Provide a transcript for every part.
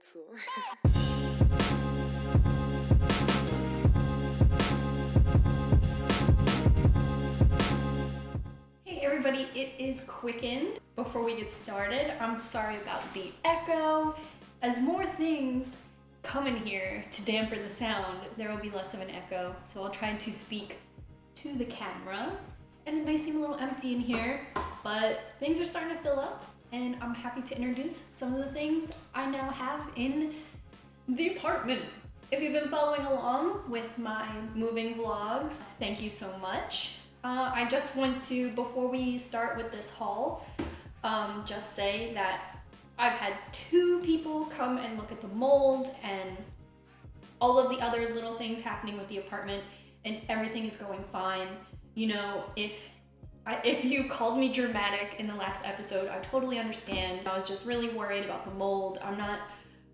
so. Hey everybody, it is Quicken. Before we get started, I'm sorry about the echo. As more things come in here to dampen the sound, there will be less of an echo. So I'll try to speak to the camera. And it may seem a little empty in here, but things are starting to fill up. And I'm happy to introduce some of the things I now have in the apartment. If you've been following along with my moving vlogs, thank you so much. I just want to, before we start with this haul, just say that I've had 2 people come and look at the mold and all of the other little things happening with the apartment, and everything is going fine. You know, if you called me dramatic in the last episode, I totally understand. I was just really worried about the mold. I'm not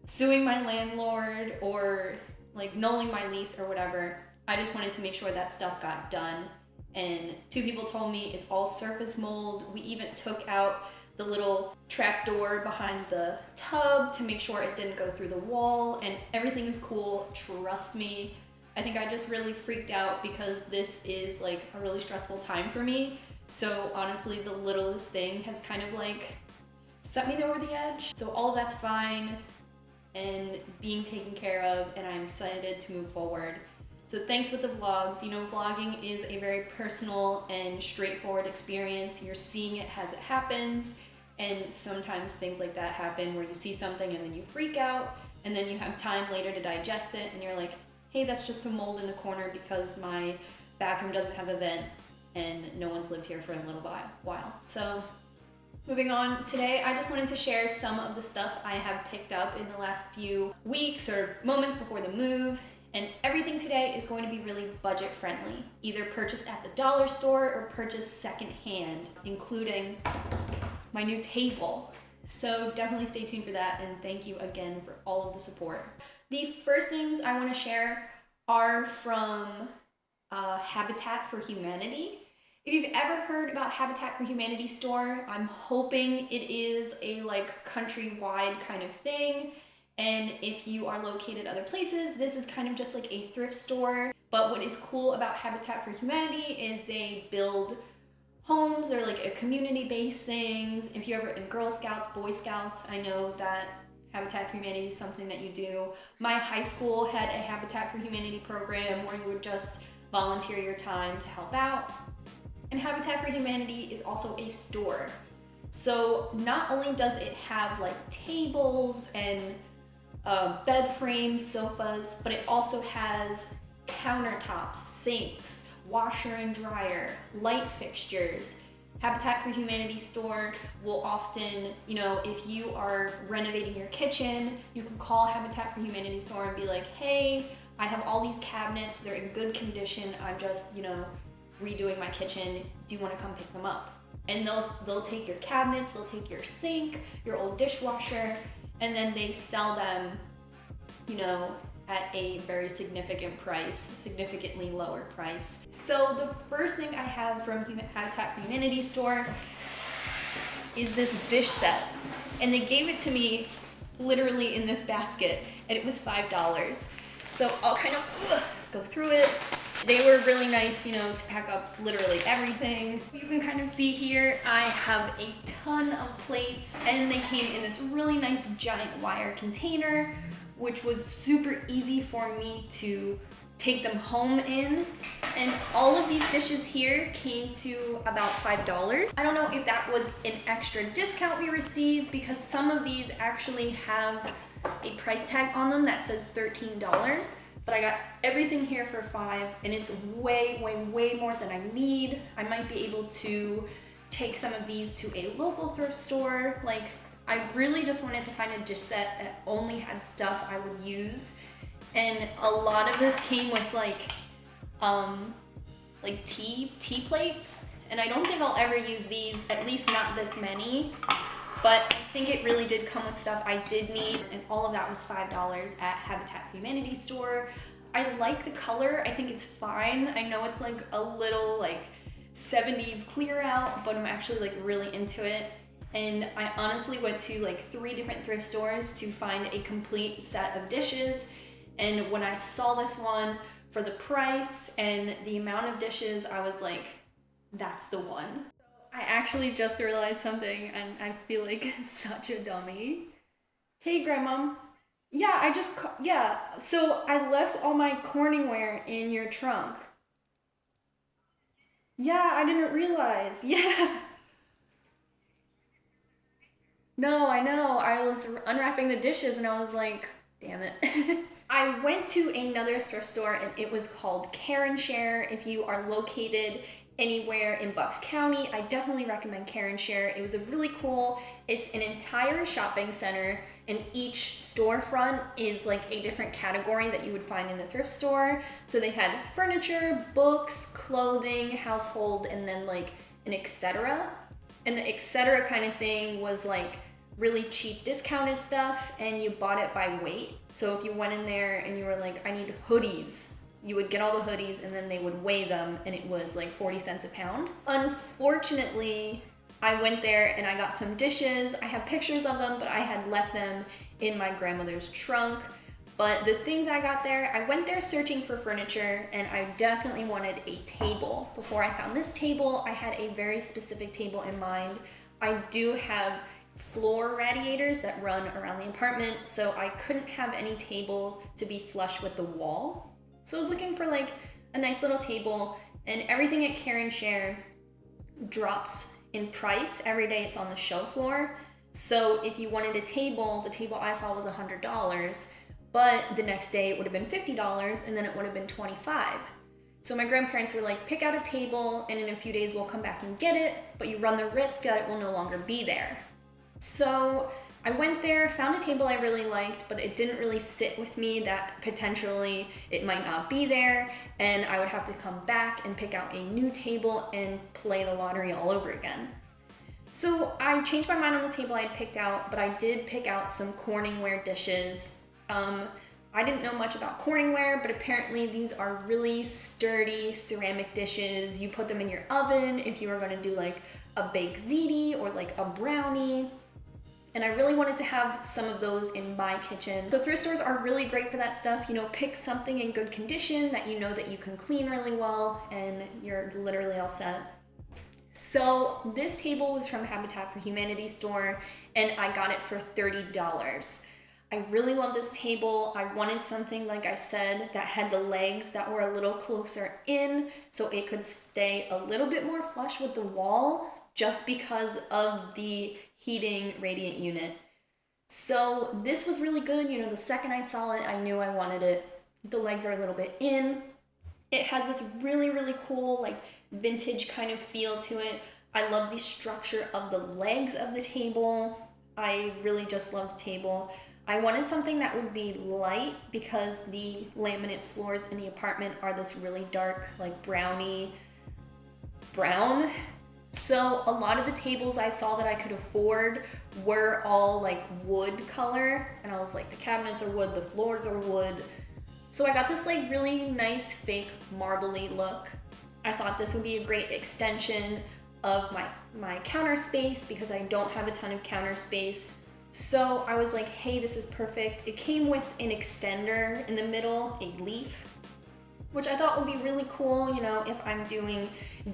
suing my landlord or like nulling my lease or whatever. I just wanted to make sure that stuff got done. And 2 people told me it's all surface mold. We even took out the little trap door behind the tub to make sure it didn't go through the wall, and everything is cool, trust me. I think I just really freaked out because this is like a really stressful time for me. So honestly, the littlest thing has kind of like set me over the edge. So all of that's fine and being taken care of, and I'm excited to move forward. So thanks with the vlogs. You know, vlogging is a very personal and straightforward experience. You're seeing it as it happens, and sometimes things like that happen where you see something and then you freak out, and then you have time later to digest it, and you're like, hey, that's just some mold in the corner because my bathroom doesn't have a vent and no one's lived here for a little while. So moving on, today I just wanted to share some of the stuff I have picked up in the last few weeks or moments before the move. And everything today is going to be really budget friendly, either purchased at the dollar store or purchased secondhand, including my new table. So definitely stay tuned for that, and thank you again for all of the support. The first things I want to share are from Habitat for Humanity. If you've ever heard about Habitat for Humanity store, I'm hoping it is a like countrywide kind of thing. And if you are located other places, this is kind of just like a thrift store. But what is cool about Habitat for Humanity is they build homes. They're like a community-based things. If you're ever in Girl Scouts, Boy Scouts, I know that Habitat for Humanity is something that you do. My high school had a Habitat for Humanity program where you would just volunteer your time to help out. And Habitat for Humanity is also a store. So not only does it have like tables and bed frames, sofas, but it also has countertops, sinks, washer and dryer, light fixtures. Habitat for Humanity store will often, you know, if you are renovating your kitchen, you can call Habitat for Humanity store and be like, hey, I have all these cabinets, they're in good condition, I'm just, you know, redoing my kitchen, do you want to come pick them up? And they'll take your cabinets, they'll take your sink, your old dishwasher, and then they sell them, you know, at a very significant price, significantly lower price. So the first thing I have from Habitat for Humanity store is this dish set. And they gave it to me literally in this basket, and it was $5. So I'll kind of go through it. They were really nice, you know, to pack up literally everything. You can kind of see here, I have a ton of plates, and they came in this really nice giant wire container, which was super easy for me to take them home in. And all of these dishes here came to about $5. I don't know if that was an extra discount we received, because some of these actually have a price tag on them that says $13. But I got everything here for $5, and it's way, way, way more than I need. I might be able to take some of these to a local thrift store. Like, I really just wanted to find a dish set that only had stuff I would use. And a lot of this came with like tea plates. And I don't think I'll ever use these, at least not this many. But I think it really did come with stuff I did need, and all of that was $5 at Habitat for Humanity store. I like the color, I think it's fine. I know it's like a little like 70s clear out, but I'm actually like really into it. and I honestly went to like 3 different thrift stores to find a complete set of dishes. And when I saw this one for the price and the amount of dishes, I was like, that's the one. I actually just realized something and I feel like such a dummy. Hey, Grandma. Yeah, yeah, so I left all my Corningware in your trunk. Yeah, I didn't realize. Yeah. No, I know. I was unwrapping the dishes and I was like, damn it. I went to another thrift store and it was called Care and Share. If you are located anywhere in Bucks County, I definitely recommend Care and Share. It was a really cool, it's an entire shopping center and each storefront is like a different category that you would find in the thrift store. So they had furniture, books, clothing, household, and then like an etc. And the etc. kind of thing was like really cheap discounted stuff and you bought it by weight. So if you went in there and you were like, I need hoodies, you would get all the hoodies and then they would weigh them and it was like 40 cents a pound. Unfortunately, I went there and I got some dishes. I have pictures of them, but I had left them in my grandmother's trunk. But the things I got there, I went there searching for furniture and I definitely wanted a table. Before I found this table, I had a very specific table in mind. I do have floor radiators that run around the apartment, so I couldn't have any table to be flush with the wall. So I was looking for like a nice little table, and everything at Care and Share drops in price every day it's on the show floor. So if you wanted a table, the table I saw was $100, but the next day it would have been $50 and then it would have been $25. So my grandparents were like, pick out a table and in a few days we'll come back and get it, but you run the risk that it will no longer be there. So I went there, found a table I really liked, but it didn't really sit with me that potentially it might not be there and I would have to come back and pick out a new table and play the lottery all over again. So I changed my mind on the table I had picked out, but I did pick out some Corningware dishes. I didn't know much about Corningware, but apparently these are really sturdy ceramic dishes. You put them in your oven if you were going to do like a baked ziti or like a brownie. And I really wanted to have some of those in my kitchen. So thrift stores are really great for that stuff. You know, pick something in good condition that you know that you can clean really well and you're literally all set. So this table was from Habitat for Humanity store and I got it for $30. I really love this table. I wanted something, like I said, that had the legs that were a little closer in so it could stay a little bit more flush with the wall just because of the heating radiant unit. So this was really good. You know, the second I saw it, I knew I wanted it. The legs are a little bit in. It has this really, really cool, like vintage kind of feel to it. I love the structure of the legs of the table. I really just love the table. I wanted something that would be light because the laminate floors in the apartment are this really dark, like brownie brown. So a lot of the tables I saw that I could afford were all like wood color. And I was like, the cabinets are wood, the floors are wood. So I got this like really nice fake marbly look. I thought this would be a great extension of my counter space because I don't have a ton of counter space. So I was like, hey, this is perfect. It came with an extender in the middle, a leaf, which I thought would be really cool, you know, if I'm doing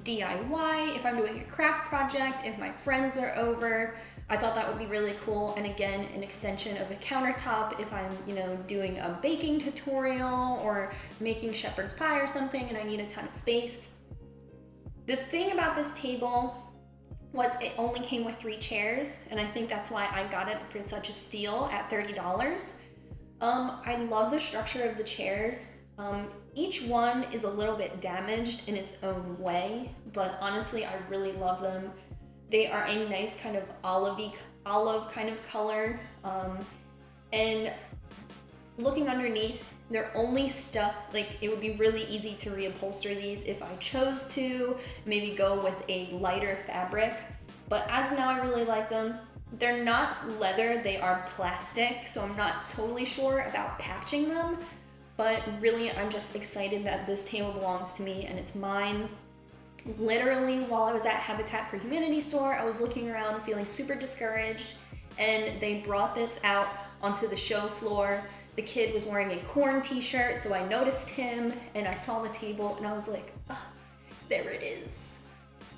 DIY, if I'm doing a craft project, if my friends are over. I thought that would be really cool. And again, an extension of a countertop if I'm, you know, doing a baking tutorial or making shepherd's pie or something and I need a ton of space. The thing about this table was it only came with 3 chairs, and I think that's why I got it for such a steal at $30. I love the structure of the chairs. Each one is a little bit damaged in its own way, but honestly, I really love them. They are a nice kind of olive kind of color, and looking underneath, they're only stuff, like it would be really easy to reupholster these if I chose to, maybe go with a lighter fabric. But as of now, I really like them. They're not leather, they are plastic, so I'm not totally sure about patching them, but really I'm just excited that this table belongs to me and it's mine. Literally, while I was at Habitat for Humanity store, I was looking around feeling super discouraged, and they brought this out onto the show floor. The kid was wearing a corn t-shirt, so I noticed him, and I saw the table, and I was like, oh, there it is.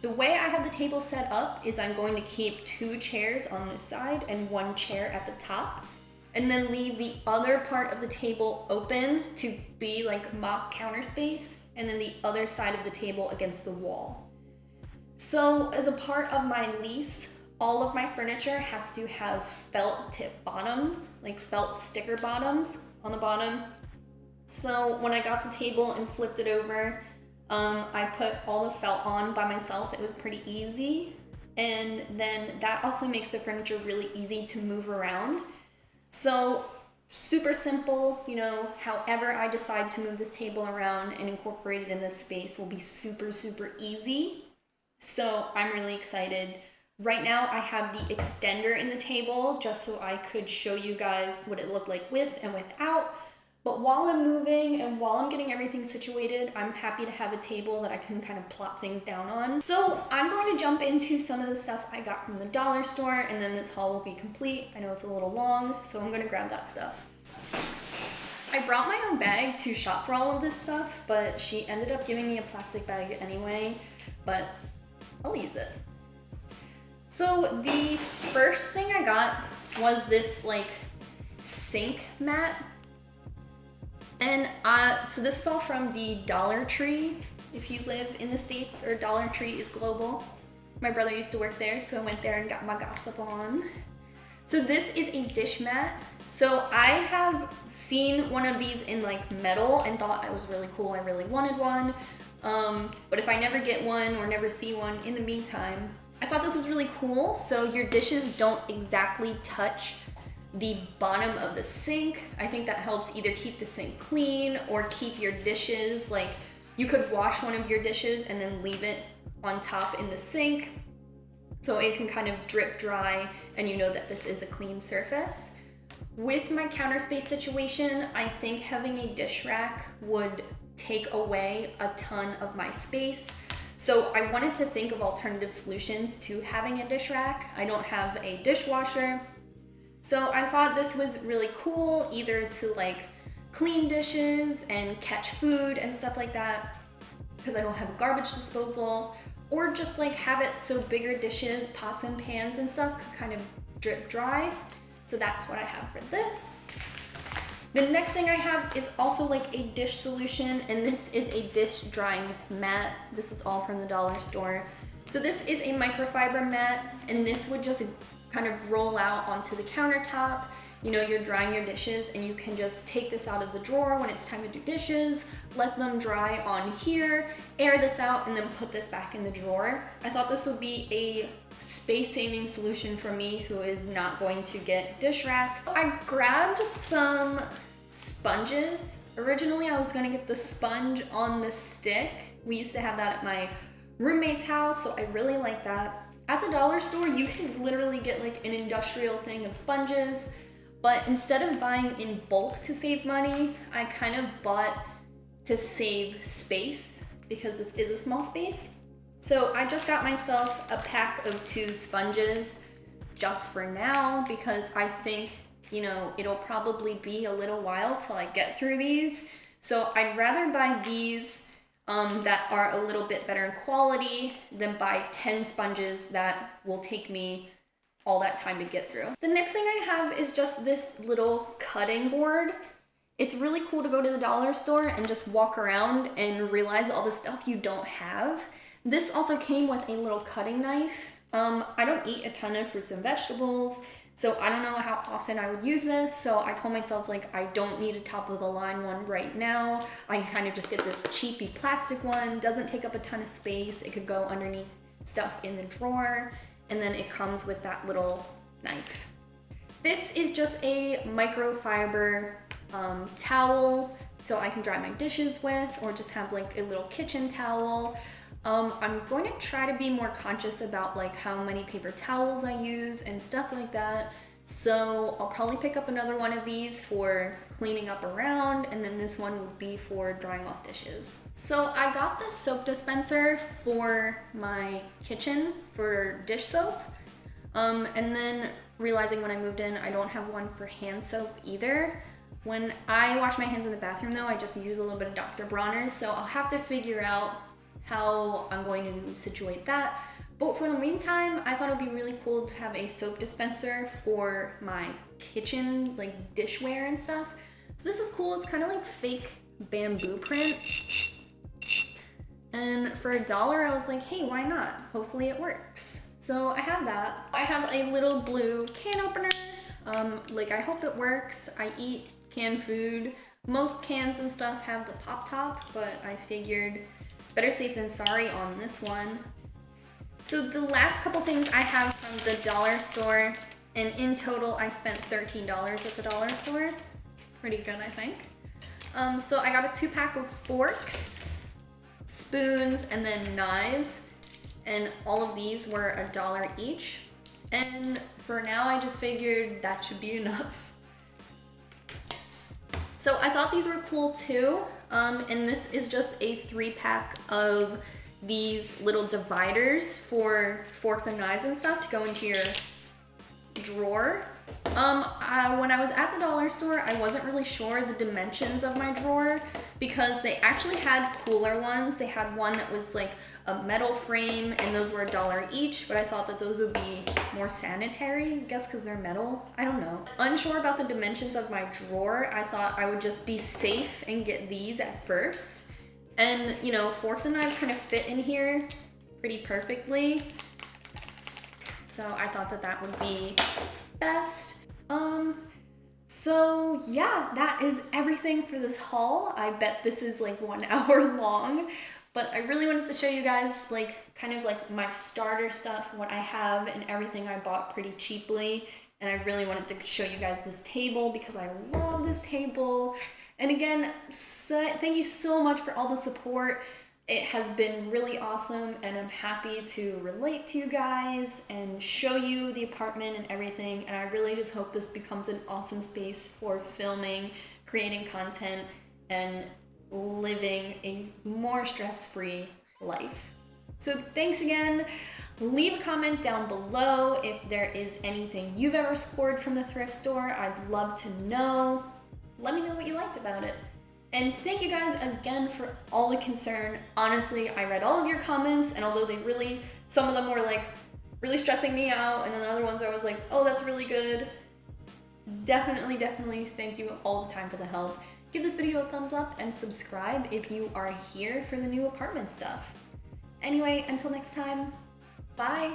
The way I have the table set up is I'm going to keep 2 chairs on this side and 1 chair at the top, and then leave the other part of the table open to be like mock counter space, and then the other side of the table against the wall. So as a part of my lease, all of my furniture has to have felt tip bottoms, like felt sticker bottoms on the bottom. So when I got the table and flipped it over, I put all the felt on by myself. It was pretty easy. And then that also makes the furniture really easy to move around. So super simple, you know, however I decide to move this table around and incorporate it in this space will be super, super easy. So I'm really excited. Right now I have the extender in the table just so I could show you guys what it looked like with and without. But while I'm moving and while I'm getting everything situated, I'm happy to have a table that I can kind of plop things down on. So I'm going to jump into some of the stuff I got from the dollar store, and then this haul will be complete. I know it's a little long, so I'm gonna grab that stuff. I brought my own bag to shop for all of this stuff, but she ended up giving me a plastic bag anyway, but I'll use it. So the first thing I got was this like sink mat. And so this is all from the Dollar Tree, if you live in the States, or Dollar Tree is global. My brother used to work there, so I went there and got my gossip on. So this is a dish mat. So I have seen one of these in like metal and thought it was really cool. I really wanted one. But if I never get one or never see one in the meantime, I thought this was really cool. So your dishes don't exactly touch the bottom of the sink. I think that helps either keep the sink clean or keep your dishes, like you could wash one of your dishes and then leave it on top in the sink so it can kind of drip dry and you know that this is a clean surface. With my counter space situation, I think having a dish rack would take away a ton of my space. So I wanted to think of alternative solutions to having a dish rack. I don't have a dishwasher, so I thought this was really cool, either to like clean dishes and catch food and stuff like that, because I don't have a garbage disposal, or just like have it so bigger dishes, pots and pans and stuff could kind of drip dry. So that's what I have for this. The next thing I have is also like a dish solution, and this is a dish drying mat. This is all from the dollar store. So this is a microfiber mat, and this would just kind of roll out onto the countertop. You know, you're drying your dishes and you can just take this out of the drawer when it's time to do dishes, let them dry on here, air this out, and then put this back in the drawer. I thought this would be a space-saving solution for me who is not going to get dish rack. I grabbed some sponges. Originally, I was gonna get the sponge on the stick. We used to have that at my roommate's house, so I really like that. At the dollar store, you can literally get like an industrial thing of sponges, but instead of buying in bulk to save money, I kind of bought to save space because this is a small space. So I just got myself a pack of 2 sponges just for now because I think, you know, it'll probably be a little while till I get through these. So I'd rather buy these that are a little bit better in quality than buy 10 sponges that will take me all that time to get through. The next thing I have is just this little cutting board. It's really cool to go to the dollar store and just walk around and realize all the stuff you don't have. This also came with a little cutting knife. I don't eat a ton of fruits and vegetables, so I don't know how often I would use this. So I told myself like I don't need a top of the line one right now. I can kind of just get this cheapy plastic one. Doesn't take up a ton of space. It could go underneath stuff in the drawer, and then it comes with that little knife. This is just a microfiber towel, so I can dry my dishes with, or just have like a little kitchen towel. I'm going to try to be more conscious about like how many paper towels I use and stuff like that. So I'll probably pick up another one of these for cleaning up around, and then this one would be for drying off dishes. So I got this soap dispenser for my kitchen for dish soap, and then realizing when I moved in I don't have one for hand soap either. When I wash my hands in the bathroom though, I just use a little bit of Dr. Bronner's, so I'll have to figure out how I'm going to situate that. But for the meantime, I thought it would be really cool to have a soap dispenser for my kitchen, like dishware and stuff. So this is cool. It's kind of like fake bamboo print. And for $1, I was like, hey, why not? Hopefully it works. So I have that. I have a little blue can opener. Like I hope it works. I eat canned food. Most cans and stuff have the pop top, but I figured better safe than sorry on this one. So the last couple things I have from the dollar store, and in total I spent $13 at the dollar store. Pretty good, I think. So I got a 2-pack of forks, spoons, and then knives, and all of these were $1 each. And for now, I just figured that should be enough. So I thought these were cool too, and this is just a 3-pack of these little dividers for forks and knives and stuff to go into your drawer. When I was at the dollar store, I wasn't really sure the dimensions of my drawer because they actually had cooler ones. They had one that was like a metal frame and those were $1 each, but I thought that those would be more sanitary, I guess because they're metal. I don't know. Unsure about the dimensions of my drawer, I thought I would just be safe and get these at first. And you know, forks and knives kind of fit in here pretty perfectly. So I thought that that would be best. So yeah, that is everything for this haul. I bet this is like 1 hour long, but I really wanted to show you guys like kind of like my starter stuff, what I have and everything I bought pretty cheaply. And I really wanted to show you guys this table because I love this table. And again, thank you so much for all the support. It has been really awesome and I'm happy to relate to you guys and show you the apartment and everything. And I really just hope this becomes an awesome space for filming, creating content, and living a more stress-free life. So thanks again. Leave a comment down below if there is anything you've ever scored from the thrift store. I'd love to know. Let me know what you liked about it. And thank you guys again for all the concern. Honestly, I read all of your comments, and although some of them were like really stressing me out, and then the other ones I was like, oh, that's really good. Definitely thank you all the time for the help. Give this video a thumbs up and subscribe if you are here for the new apartment stuff. Anyway, until next time, bye.